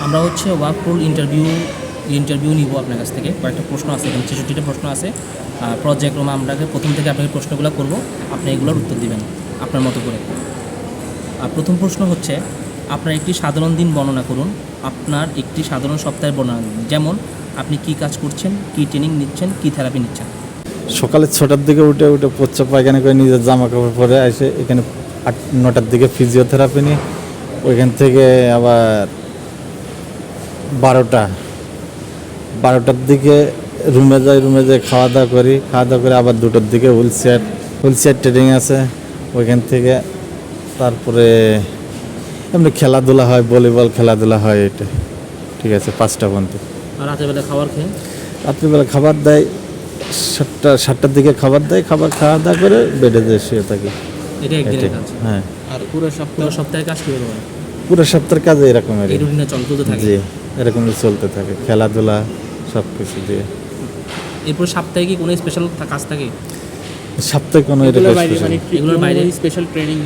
আমরা হচ্ছে ওয়ার্কফুল ইন্টারভিউ নিব আপনার কাছ থেকে। কয়েকটা প্রশ্ন আছে, এখানে ৬৬টা প্রশ্ন আছে। পর্যায়ক্রমে আপনাকে প্রথম থেকে আপনাকে প্রশ্নগুলো করব, আপনি এগুলোর উত্তর দিবেন আপনার মতো করে। প্রথম প্রশ্ন হচ্ছে, আপনার একটি সাধারণ দিন বর্ণনা করুন। আপনার একটি সাধারণ সপ্তাহের বর্ণনা করুন। যেমন আপনি কি কাজ করছেন, কি ট্রেনিং নিচ্ছেন, কি থেরাপি নিচ্ছেন। সকালে 6টার দিকে উঠে প্রস্রাব পায়খানা করে নিজের জামা কাপড় পরে এসে এখানে 8-9টার দিকে ফিজিওথেরাপি নিই। ওইখান থেকে আবার 12টার দিকে রুমে যাই খাওয়া দাওয়া করে আবার 2টার দিকে হুইল চেয়ার ট্রেনিং আছে। ওইখান থেকে তারপরে এমনি খেলাধুলা হয়, ভলিবল খেলাধুলা হয়। এটা ঠিক আছে 5টা পর্যন্ত। আর রাতেরবেলা খাবার খেয়ে? রাত্রিবেলা খাবার দেয় 7টার দিকে খাবার দেয়, খাবার খাওয়া দাওয়া করে বেডে যেয়ে শুয়ে থাকি। এটা একদিনের কাজ? হ্যাঁ। আর পুরো সপ্তাহের কাজ কীভাবে হয়? পুরো সপ্তাহের কাজ এরকমের, এই রুটিনে চলতে থাকে? জি, এরকমই চলতে থাকে, খেলাধুলা সব কিছু দিয়ে। এরপর সপ্তাহে কি কোনো স্পেশাল কাজ থাকে? সপ্তাহে কোনো এগুলোর বাইরে স্পেশাল ট্রেনিং?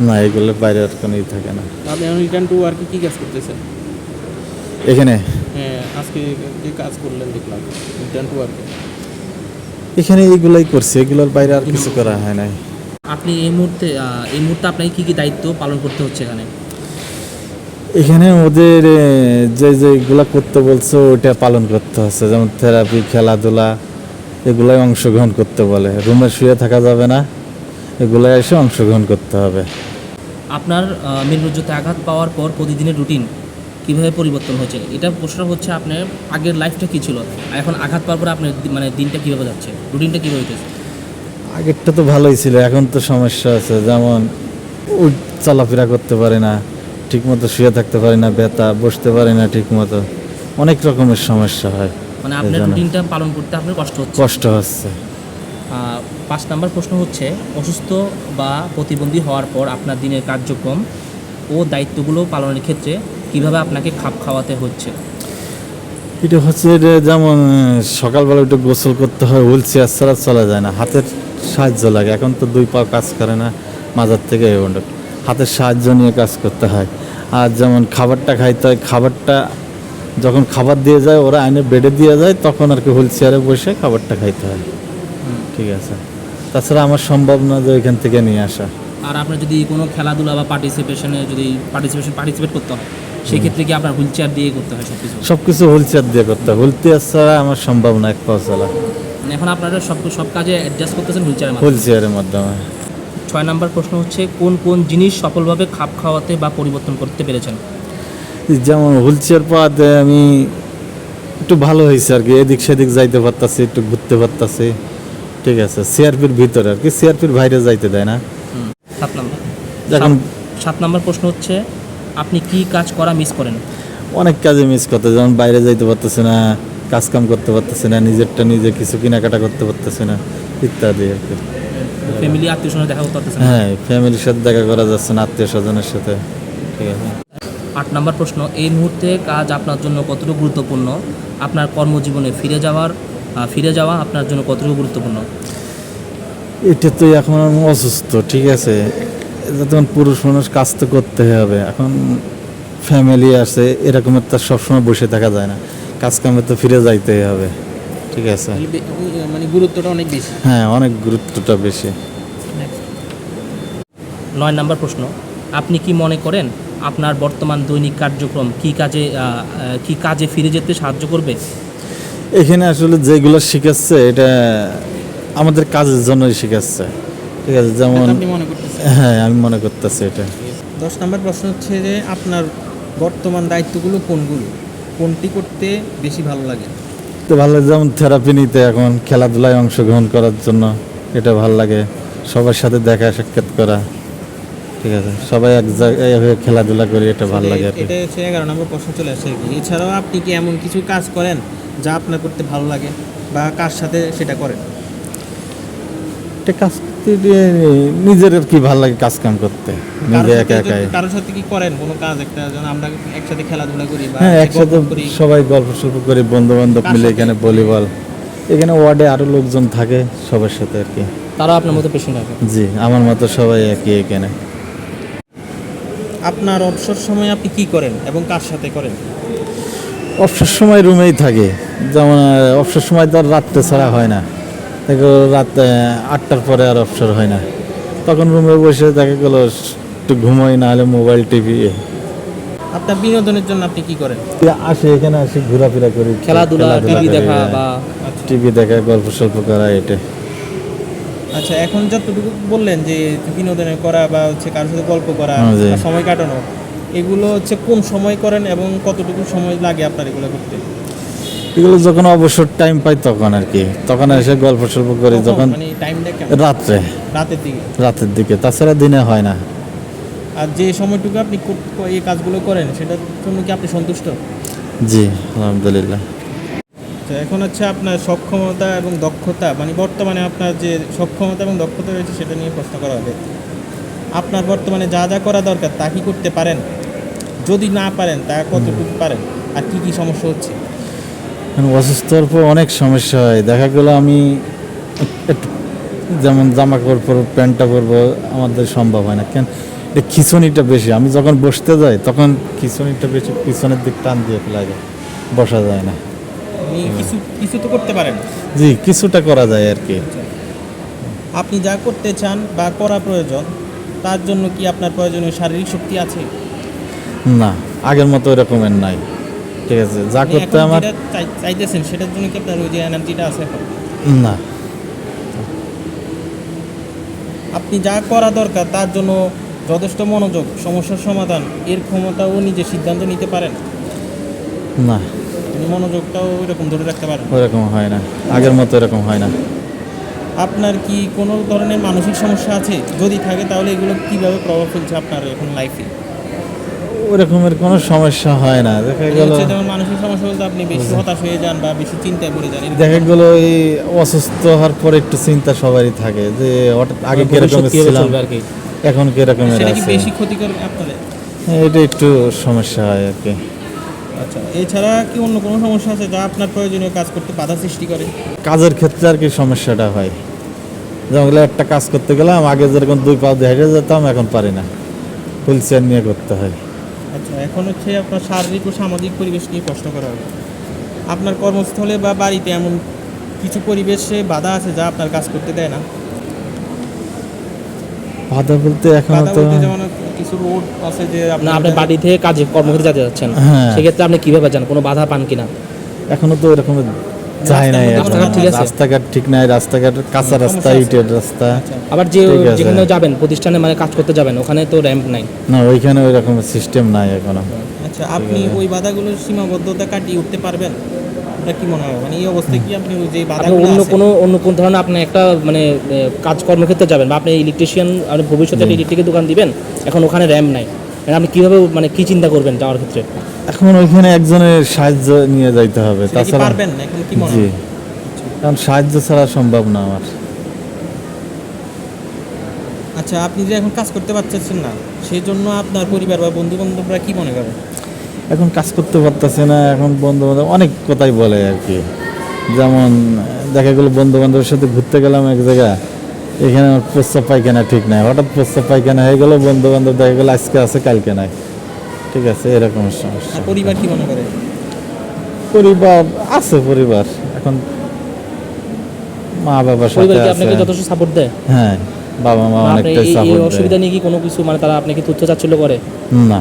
না, এগুলোর বাইরে আর কোনো থাকে না। আপনি এখন রিটার্ন টু ওয়ার্কে কী কাজ করতেছেন এখানে? হ্যাঁ, আজকে যে কাজ করলেন দেখলাম রিটার্ন টু ওয়ার্কে। এখানে এইগুলাই করছি, এগুলোর বাইরে আর কিছু করা হয় নাই। আপনি এই মুহূর্তে আপনাকে কী দায়িত্ব পালন করতে হচ্ছে এখানে ওদের যেগুলা করতে বলছো ওইটা পালন করতে হচ্ছে, যেমন থেরাপি, খেলাধুলা, এগুলাই অংশগ্রহণ করতে বলে। রুমে শুয়ে থাকা যাবে না, এগুলাই এসে অংশগ্রহণ করতে হবে। আপনার মেরুজ্যোতি আঘাত পাওয়ার পর প্রতিদিনের রুটিন কীভাবে পরিবর্তন হয়েছে? এটা প্রশ্ন হচ্ছে আপনার আগের লাইফটা কী ছিল, আর এখন আঘাত পাওয়ার পর আপনার দিনটা কীভাবে যাচ্ছে, রুটিনটা কীভাবে হইতেছে? আগেরটা তো ভালোই ছিল, এখন তো সমস্যা আছে। যেমন চলাফেরা করতে পারে না ঠিকমতো, শুয়ে থাকতে পারি না, ব্যথা, বসতে পারি না ঠিকমতো, অনেক রকমের সমস্যা হয়। আপনার রুটিনটা পালন করতে আপনার কষ্ট হচ্ছে। 5 নম্বর প্রশ্ন হচ্ছে, অসুস্থ বা প্রতিবন্ধী হওয়ার পর আপনার দিনের কার্যক্রম ও দায়িত্বগুলো পালনের ক্ষেত্রে কিভাবে আপনাকে খাপ খাওয়াতে হচ্ছে? এটা হচ্ছে যেমন সকালবেলা একটু গোসল করতে হয়, হুইল চেয়ার ছাড়া চলা যায় না, হাতের সাহায্য লাগে। এখন তো 2 পা কাজ করে না, মাজার থেকে হাতের সাহায্য নিয়ে কাজ করতে হয়। আর যেমন খাবারটা খাইতে হয়, খাবারটা যখন খাবার দিয়ে যায় ওরা আইনে বেডে দিয়ে যায়, তখন আর কি হুইল চেয়ারে বসে খাবারটা খাইতে হয়। ঠিক আছে, তাছাড়া আমার সম্ভব না যে ওইখান থেকে নিয়ে আসা। আর আপনার যদি কোনো খেলাধুলা বা পার্টিসিপেট করতে হয়, সেক্ষেত্রে কি আপনার হুইল চেয়ার দিয়ে করতে হয়? সব কিছু হুইল চেয়ার দিয়ে করতে হয়, হুইল চেয়ার ছাড়া আমার সম্ভব না এক পা চলা। এখন আপনারা সব কাজে অ্যাডজাস্ট করতেছেন হুইল চেয়ারের মাধ্যমে। 6 নম্বর প্রশ্ন হচ্ছে, কোন কোন জিনিস সফলভাবে খাপ খাওয়াতে বা পরিবর্তন করতে পেরেছেন? যেমন হুইল চেয়ার পাওয়াতে আমি একটু ভালো হয়েছে আর কি, এদিক সেদিক যাইতে পারতাছি, একটু ঘুরতে পারতাছি। ঠিক আছে, সিআরপির ভিতরে আর কি, সিআরপির বাইরে যাইতে দেয় না। 7 নম্বর প্রশ্ন হচ্ছে, আপনি কি কাজ করা মিস করেন? অনেক কাজে মিস করতে, যেমন বাইরে যাইতে পারতেছে না, কাজ কাম করতে পারতেছে না, নিজেরটা নিজে কিছু কেনাকাটা করতে পারতেছে না, ইত্যাদি আর কি। ফ্যামিলি আত্মীয় স্বজন দেখা করতে পারতেছে না? হ্যাঁ, ফ্যামিলির সাথে দেখা করা যাচ্ছে না, আত্মীয় স্বজনের সাথে। ঠিক আছে। 8 নম্বর প্রশ্ন, এই মুহূর্তে কাজ আপনার জন্য কতটুকু গুরুত্বপূর্ণ? আপনার কর্মজীবনে ফিরে যাওয়া আপনার জন্য কতটুকু গুরুত্বপূর্ণ? এটা তো এখন অসুস্থ, ঠিক আছে, যখন পুরুষ মানুষ কাজ তো করতে হবে। এখন ফ্যামিলি আছে, এরকমের তো সবসময় বসে থাকা যায় না, কাজ কামে তো ফিরে যাইতেই হবে। ঠিক আছে, গুরুত্বটা অনেক বেশি। হ্যাঁ, অনেক গুরুত্বটা বেশি। 9 নম্বর প্রশ্ন, আপনি কি মনে করেন আপনার বর্তমান দৈনিক কার্যক্রম কি কাজে ফিরে যেতে সাহায্য করবে? এখানে আসলে যেগুলো শিখাচ্ছে এটা আমাদের কাজের জন্যই শিখাচ্ছে। ঠিক আছে, যেমন হ্যাঁ, আমি মনে করতেছি এটা। 10 নম্বর প্রশ্ন হচ্ছে যে, আপনার বর্তমান দায়িত্বগুলো কোনটি করতে বেশি ভালো লাগে? তো ভালো লাগে, যেমন থেরাপি নিতে, এখন খেলাধুলায় অংশগ্রহণ করার জন্য এটা ভালো লাগে, সবার সাথে দেখা সাক্ষাৎ করা। ঠিক আছে, সবাই এক জায়গায় হয়ে খেলাধুলা করি, এটা ভালো লাগে। এটা হচ্ছে 11 নম্বর প্রশ্ন চলে আসে। এছাড়াও আপনি কি এমন কিছু কাজ করেন যা আপনার করতে ভালো লাগে, বা কার সাথে সেটা করেন? এটা কাজ করতে নিজের আর কি ভালো লাগে, কাজ কাম করতে নিজে একা একাই। কারোর সাথে কি করেন কোনো কাজ? একটা যেন আমরা একসাথে খেলাধুলা করি বা হ্যাঁ, একসাথে সবাই গল্প সল্প করি, বন্ধু বান্ধব মিলে এখানে ভলিবল, এখানে ওয়ার্ডে আরো লোকজন থাকে, সবার সাথে আর কি। তারা আপনার মতো পেশেন্ট থাকে? জি, আমার মতো সবাই একই এখানে। আপনার অবসর সময় আপনি কি করেন এবং কার সাথে করেন? অবসর সময় রুমেই থাকে, যেমন অবসর সময় তো আর রাত্রে ছাড়া হয় না, দেখো রাত 8টার পরে আর অবসর হয় না, তখন রুমে বসে দেখা গেলো একটু ঘুমাই, না হলে মোবাইল টিভি আপনার বিনোদনের জন্য আপনি কি করেন? আসে, এখানে আসি ঘোরাফেরা করি, খেলাধুলা, টিভি দেখা বা টিভি দেখা, গল্প সল্প করা, এটা। আচ্ছা, এখন যতটুকু বললেন যে বিনোদনের করা বা হচ্ছে কারোর সাথে গল্প করা হ্যাঁ, জি। বা সময় কাটানো, এগুলো হচ্ছে কোন সময় করেন এবং কতটুকু সময় লাগে আপনার এগুলো করতে? এগুলো যখন অবসর টাইম পাই তখন আর কি, তখন এসে গল্প সল্প করি, কখন? যখন মানে টাইমটা কেমন? রাত্রে, রাতের দিকে? রাতের দিকে, তাছাড়া দিনে হয় না। আর যে সময়টুকু আপনি এই কাজগুলো করেন সেটার জন্য কি আপনি সন্তুষ্ট? জি, আলহামদুলিল্লাহ। তো এখন হচ্ছে আপনার সক্ষমতা এবং দক্ষতা, মানে বর্তমানে আপনার যে সক্ষমতা এবং দক্ষতা রয়েছে সেটা নিয়ে প্রশ্ন করা হবে। আপনার বর্তমানে যা যা করা দরকার তা কি করতে পারেন? যদি না পারেন তা কতটুকু পারেন? আর কি কি সমস্যা হচ্ছে? অসুস্থর পর অনেক সমস্যা হয়, দেখা গেল আমি একটু যেমন জামা কাপড় পরবো, প্যান্টটা পরবো, আমাদের সম্ভব হয় না, কেন এটা খিঁচুনিটা বেশি, আমি যখন বসতে যাই তখন খিঁচুনিটা বেশি, পিছনের দিক টান দিয়ে ফেলা যায়, বসা যায় না। আপনি কিছু কিছু তো করতে পারেন। জি, কিছুটা করা যায় আর কি। আপনি যা করতে চান বা করা প্রয়োজন তার জন্য কি আপনার প্রয়োজনীয় শারীরিক শক্তি আছে? না, আগের মতো এরকমের নাই, ঠিক আছে, যা মানে করতে এখন আমার। যেটা চাইতেছেন সেটার জন্য কি আপনার ওই যে এনার্জিটা আছে এখন? না, আপনি যা করা দরকার তার জন্য যথেষ্ট মনোযোগ, সমস্যার সমাধান, এর ক্ষমতাও নিজে সিদ্ধান্ত নিতে পারেন? না, মানে মনোযোগটাও এরকম ধরে রাখতে পারেন? ওরকম হয় না, আগের মতো এরকম হয় না। আপনার কি কোনো ধরনের মানসিক সমস্যা আছে? যদি থাকে তাহলে এগুলো কীভাবে প্রভাব ফেলছে আপনার এখন লাইফে? ওরকমের কোনো সমস্যা হয় না, দেখা গেল হচ্ছে যেমন মানসিক সমস্যা বলতে আপনি বেশি হতাশ হয়ে যান বা বেশি চিন্তায় পড়ে যান, এরকম? দেখা গেল এই অসুস্থ হওয়ার পর একটু চিন্তা সবারই থাকে যে হঠাৎ আগে কিরকম ভবিষ্যৎ কিভাবে ছিলাম, চলবে আর কি। এখন কিরকমের সেটা কি আছে, বেশি ক্ষতিকর আপনার? এটা একটু সমস্যা হয় আর কি। আচ্ছা, এছাড়া কি অন্য কোনো সমস্যা আছে যা আপনার প্রয়োজনীয় কাজ করতে বাধা সৃষ্টি করে? কাজের ক্ষেত্রে আর কি সমস্যাটা হয়, যেমন একটা কাজ করতে গেলাম, আগে যেরকম 2 পা দিয়ে হেঁটে যেতাম, এখন পারি না, হুইল চেয়ার নিয়ে করতে হয়। আচ্ছা, এখন হচ্ছে আপনার শারীরিক ও সামাজিক পরিবেশ নিয়ে প্রশ্ন করা হবে। আপনার কর্মস্থলে বা বাড়িতে এমন কিছু পরিবেশে বাধা আছে যা আপনার কাজ করতে দেয় না? বাধা বলতে এখনো বাধা তো, বলতে যেমন কিছু রোড আছে যে না, আপনি বাড়ি থেকে কাজে কর্মক্ষেত্রে যেতে যাচ্ছেন, হ্যাঁ। সেক্ষেত্রে আপনি কিভাবে যান, কোনো বাধা পান কিনা? এখনো তো এরকম যায় নাই, রাস্তাঘাট ঠিক আছে? রাস্তাঘাট ঠিক নাই, রাস্তাঘাট কাঁচা রাস্তা, সমস্যা আছে। ইটের রাস্তা। আচ্ছা, আবার যে ঠিক আছে। যেখানে যাবেন প্রতিষ্ঠানে মানে কাজ করতে যাবেন, ওখানে তো র্যাম্প নাই। না, ওইখানে ওই রকমের সিস্টেম নাই এখনো। আচ্ছা, আপনি ওই বাধাগুলোর সীমাবদ্ধতা কাটিয়ে উঠতে পারবেন? আপনার কি মনে হয়, মানে এই অবস্থায় কি আপনি ওই যে আপনি বাধাগুলো অন্য আছে? কোন ধরনের আপনি একটা মানে কাজ কর্মক্ষেত্রে যাবেন বা আপনি ইলেকট্রিশিয়ান, আপনি ভবিষ্যতে একটা ইলেকট্রিকের দোকান দিবেন, এখন ওখানে র্যাম্প নাই, মানে আপনি কিভাবে মানে কি চিন্তা করবেন যাওয়ার ক্ষেত্রে? এখন ওইখানে একজনের সাহায্য নিয়ে যাইতে হবে, সেটা কি তাছাড়া পারবেন না? এখন কি মনে জি, হয়? কারণ সাহায্য ছাড়া সম্ভব না আমার। আচ্ছা, আপনি যে এখন কাজ করতে পারতেছেন না, সেই জন্য আপনার পরিবার বা বন্ধু বান্ধবরা কি মনে করে? এখন কাজ করতে পারতেছে না, এখন বন্ধু বান্ধব অনেক কথাই বলে আর কি, যেমন দেখা গেলো বন্ধু বান্ধবের সাথে ঘুরতে গেলাম এক জায়গায়, এখানে আমার প্রস্তাব পায়খানা ঠিক নাই, হঠাৎ প্রস্তাব পায়খানা হয়ে গেলো, বন্ধু বান্ধব দেখা গেলো আজকে আছে কালকে নাই, ঠিক আছে, এরকম সমস্যা। আর পরিবার কি মনে করে? পরিবার আছে, পরিবার এখন মা বাবার সাথে পরিবার কি আছে, আপনাকে যথেষ্ট সাপোর্ট দেয়? হ্যাঁ, বাবা মা আপনি অনেকটাই এই সাপোর্ট অসুবিধা দেয়। নিয়ে কি কোনো কিছু মানে তারা আপনাকে তুচ্ছ চাচ্ছিল্য করে? না,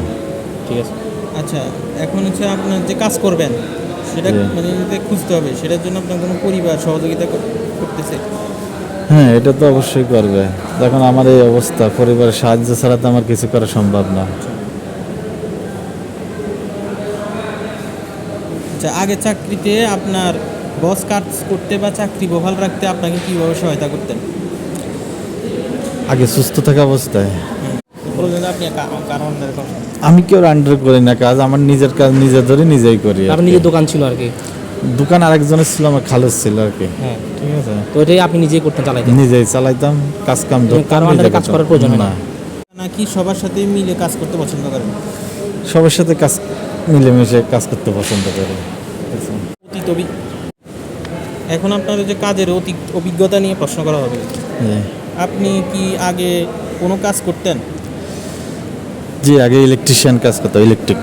ঠিক আছে। আচ্ছা, এখন হচ্ছে আপনার যে কাজ করবেন সেটা জি। মানে যে খুঁজতে হবে, সেটার জন্য আপনার কোনো পরিবার সহযোগিতা করতেছে? হ্যাঁ, এটা তো অবশ্যই করবে, যখন আমার এই অবস্থা, পরিবারের সাহায্য ছাড়া তো আমার কিছু করা সম্ভব না। আচ্ছা, আগে চাকরিতে আপনার বস কাজ করতে বা চাকরি বহাল রাখতে আপনাকে কীভাবে সহায়তা করতেন? আগে সুস্থ থাকা অবস্থায় বললেন আপনি কারণ এরকম। আমি কেউ আন্ডার করি না কাজ, আমার নিজের কাজ নিজে ধরে নিজেই করি আর আপনি কি। নিজের দোকান ছিল আর কি? দোকান আরেকজনের ছিল, আমার খালুস ছিল আর কি, হ্যাঁ, ঠিক আছে, তো এটাই আপনি নিজেই করতেন, চালাইতেন? নিজেই চালাইতাম, কাজ কাম ধরতাম, কারো নিজে আন্ডারে কাজ করতাম। করার প্রয়োজন হয় না। নাকি সবার সাথে মিলে কাজ করতে পছন্দ করেন? সবার সাথে কাজ মিলেমিশে কাজ করতে পছন্দ করি। অতীত এখন আপনার যে কাজের অভিজ্ঞতা নিয়ে প্রশ্ন করা হবে। জি। আপনি কি আগে কোনো কাজ করতেন? জি, আগে ইলেকট্রিশিয়ান কাজ করতো, ইলেকট্রিক।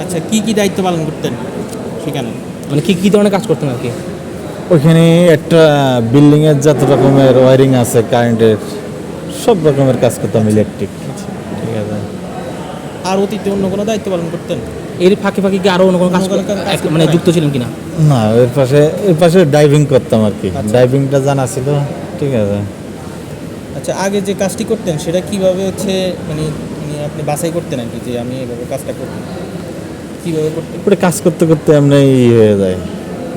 আচ্ছা, কি কি দায়িত্ব পালন করতেন সেখানে? মানে কি ধরনের কাজ করতেন আর কি? ওইখানে একটা বিল্ডিংয়ের যত রকমের ওয়ারিং আছে কারেন্টের, সব রকমের কাজ করতাম ইলেকট্রিক। ঠিক আছে। আর অতীতে অন্য কোনো দায়িত্ব পালন করতেন? এর ফাঁকে কি আরো অন্য কোনো কাজ অন্য কোনো কাজ করতেন মানে না? যুক্ত ছিলেন কিনা? না, এর পাশে ড্রাইভিং করতাম আর কি, আচ্ছা। ড্রাইভিংটা জানা ছিল। ঠিক আছে। আচ্ছা, আগে যে কাজটি করতেন সেটা কিভাবে হচ্ছে মানে মানে আপনি বাছাই করতেন আর কি, যে আমি এভাবে কাজটা করব, কীভাবে করতেন? ওটা কাজ করতে করতে এমনি হয়ে যায়।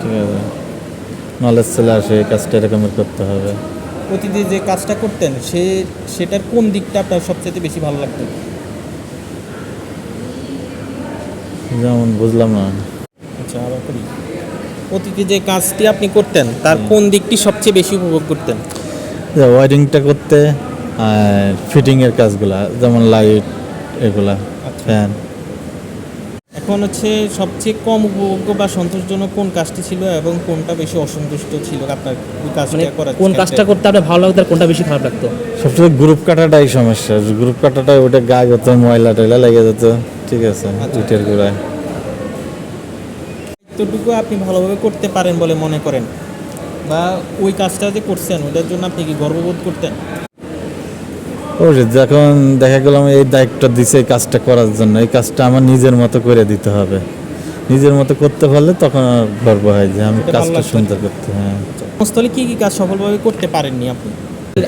ঠিক আছে, নলেজ চলে আসে এই কাজটা এরকমের করতে হবে। অতীতে যে কাজটা করতেন সেটার কোন দিকটা আপনার সবচেয়ে বেশি ভালো লাগতো? যেমন বুঝলাম না। আচ্ছা, আবার করি। অতীতে যে কাজটি আপনি করতেন তার কোন দিকটি সবচেয়ে বেশি উপভোগ করতেন? যে ওয়ারিংটা করতে আর ফিটিংয়ের কাজগুলা, যেমন লাইট এগুলা, আচ্ছা। ফ্যান। এখন হচ্ছে সবচেয়ে কম উপভোগ্য বা সন্তোষজনক কোন কাজটি ছিল এবং কোনটা বেশি অসন্তুষ্ট ছিল আপনার ওই কাজটা মানে করার কোন ক্ষেত্রে? কাজটা করতে আপনার ভালো লাগতো আর কোনটা বেশি খারাপ লাগতো? সবচেয়ে গ্রুপ কাটাটাই সমস্যা। গ্রুপ কাটাটা ওটা গায়ে যেত, ময়লা টয়লা লেগে যেত। ঠিক আছে, আচ্ছা। ইটের গোড়ায়। যতটুকু আপনি ভালোভাবে করতে পারেন বলে মনে করেন, বা ওই কাজটা যে করছেন ওটার জন্য আপনি কি গর্ববোধ করতেন? অবশ্যই, যখন দেখা গেল আমি এই দায়িত্বটা দিছে এই কাজটা করার জন্য, এই কাজটা আমার নিজের মতো করে দিতে হবে, নিজের মতো করতে পারলে তখন আর গর্ব হয় যে আমি এটা ভালো কাজটা লাগছে। সুন্দর করতে। হ্যাঁ, কর্মস্থলে কি কি কাজ সফলভাবে করতে পারেননি আপনি?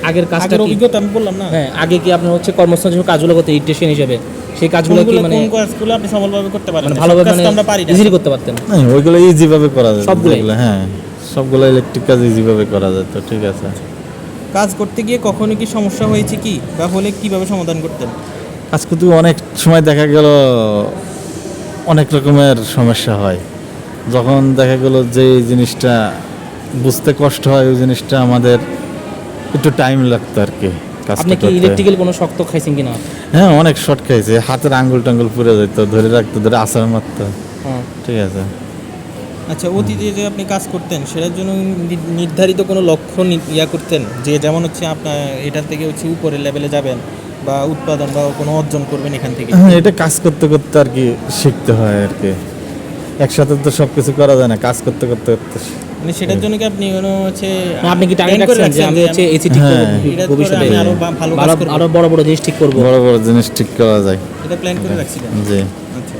আগের কাজটা আগের কি? অভিজ্ঞতা আমি বললাম না, হ্যাঁ, আগে কি আপনার হচ্ছে কর্মস্থলে যে কাজগুলো করতে ইলেকট্রিশিয়ান হিসেবে, সেই কাজগুলো কি মানে কোন কাজগুলো আপনি সফলভাবে করতে পারেন? মানে ভালোভাবে মানে আমরা পারি না। ইজিলি করতে পারতেন? হ্যাঁ, ওইগুলো ইজি ভাবে করা যায় সবগুলাই? যেগুলো, হ্যাঁ সবগুলো ইলেকট্রিক কাজ ইজি ভাবে করা যায়। তো ঠিক আছে। কাজ করতে গিয়ে কখনো কি সমস্যা হয়েছে কি, বা হলে কিভাবে সমাধান করতেন? কাজ করতে অনেক সময় দেখা গেল অনেক রকমের সমস্যা হয়। যখন দেখা গেল যে এই জিনিসটা বুঝতে কষ্ট হয়, ওই জিনিসটা আমাদের একটু টাইম লাগতো আর কি কাজটা আপনি কি করতে। ইলেকট্রিক্যাল কোনো শক্ত খাইছেন কিনা? হ্যাঁ, অনেক শর্ট খাইছে, হাতের আঙ্গুল টাঙ্গুল পুড়ে যেত, ধরে রাখতো, ধরে আসার মারতো। হ্যাঁ। ঠিক আছে। আচ্ছা, অতীতে যে আপনি কাজ করতেন সেটার জন্য নির্ধারিত কোনো লক্ষ্য ইয়া করতেন, যে যেমন হচ্ছে আপনার এটার থেকে হচ্ছে উপরের লেভেলে যাবেন বা উৎপাদন বা কোনো অর্জন করবেন এখান থেকে? হ্যাঁ, এটা কাজ করতে করতে আর কি শিখতে হয় আর কি, একসাথে তো সব কিছু করা যায় না, কাজ করতে করতে করতে। মানে সেটার জন্য কি আপনি কোনো হচ্ছে আপনি কি টার্গেট plan করে রাখছেন যে আমি হচ্ছে এসি ঠিক করব হ্যাঁ। এটার পরে ভবিষ্যতে, আমি আরো ভালো কাজ করব? আরো বড় বড় জিনিস ঠিক করব? বড় বড় জিনিস ঠিক করা যায়। এটা প্ল্যান করে রাখছিলেন? জি। আচ্ছা।